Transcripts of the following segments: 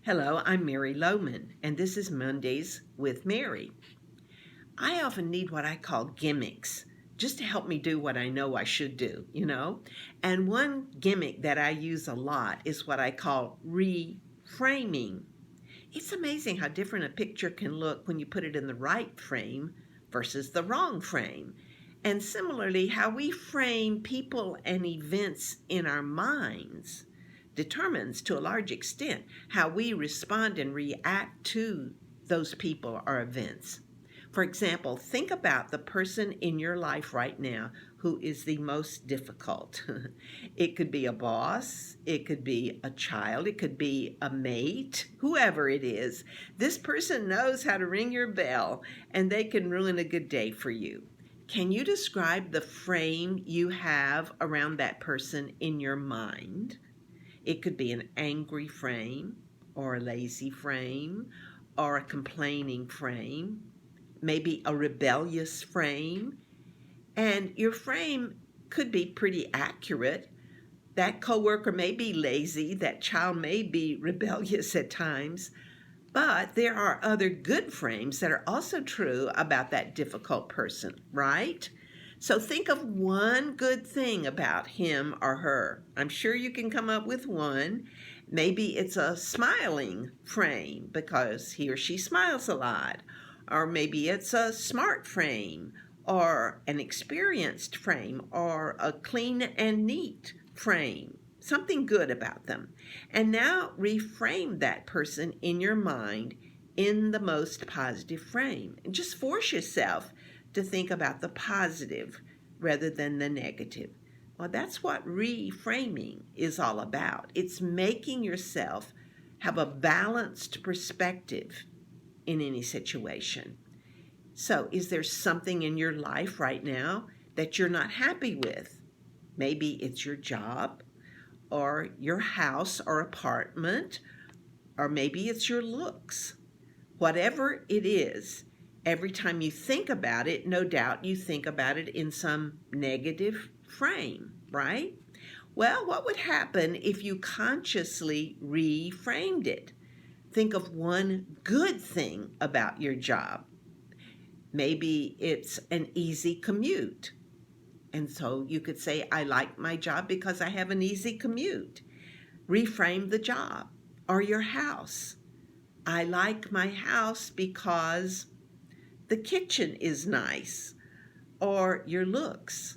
Hello, I'm Mary Lohman, and this is Mondays with Mary. I often need what I call gimmicks just to help me do what I know I should do. And one gimmick that I use a lot is what I call reframing. It's amazing how different a picture can look when you put it in the right frame versus the wrong frame. And similarly, how we frame people and events in our minds determines to a large extent how we respond and react to those people or events. For example, think about the person in your life right now who is the most difficult. It could be a boss, it could be a child, it could be a mate, whoever it is. This person knows how to ring your bell and they can ruin a good day for you. Can you describe the frame you have around that person in your mind? It could be an angry frame, or a lazy frame, or a complaining frame, maybe a rebellious frame. And your frame could be pretty accurate. That coworker may be lazy, that child may be rebellious at times, but there are other good frames that are also true about that difficult person, right? So think of one good thing about him or her. I'm sure you can come up with one. Maybe it's a smiling frame because he or she smiles a lot. Or maybe it's a smart frame or an experienced frame or a clean and neat frame. Something good about them. And now reframe that person in your mind in the most positive frame. And just force yourself to think about the positive rather than the negative. Well, that's what reframing is all about. It's making yourself have a balanced perspective in any situation. So, is there something in your life right now that you're not happy with? Maybe it's your job, or your house or apartment, or maybe it's your looks. Whatever it is, every time you think about it, no doubt you think about it in some negative frame, right? Well, what would happen if you consciously reframed it? Think of one good thing about your job. Maybe it's an easy commute. And so you could say, I like my job because I have an easy commute. Reframe the job. Or your house. I like my house because the kitchen is nice. Or your looks.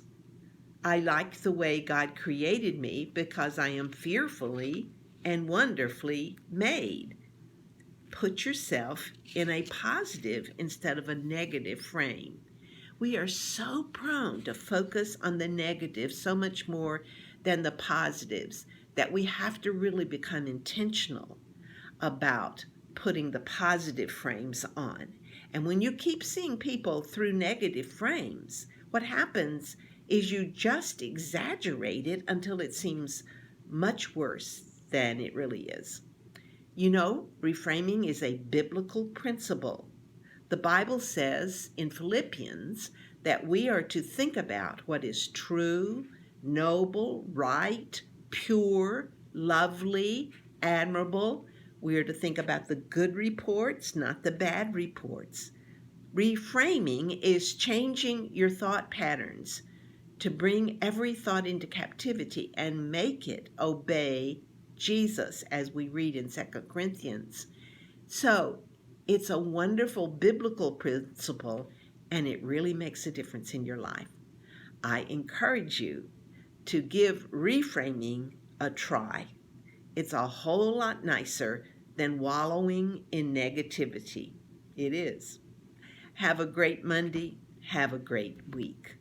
I like the way God created me because I am fearfully and wonderfully made. Put yourself in a positive instead of a negative frame. We are so prone to focus on the negatives so much more than the positives that we have to really become intentional about putting the positive frames on. And when you keep seeing people through negative frames, what happens is you just exaggerate it until it seems much worse than it really is. Reframing is a biblical principle. The Bible says in Philippians that we are to think about what is true, noble, right, pure, lovely, admirable. We are to think about the good reports, not the bad reports. Reframing is changing your thought patterns to bring every thought into captivity and make it obey Jesus, as we read in 2 Corinthians. So it's a wonderful biblical principle, and it really makes a difference in your life. I encourage you to give reframing a try. It's a whole lot nicer than wallowing in negativity. It is. Have a great Monday. Have a great week.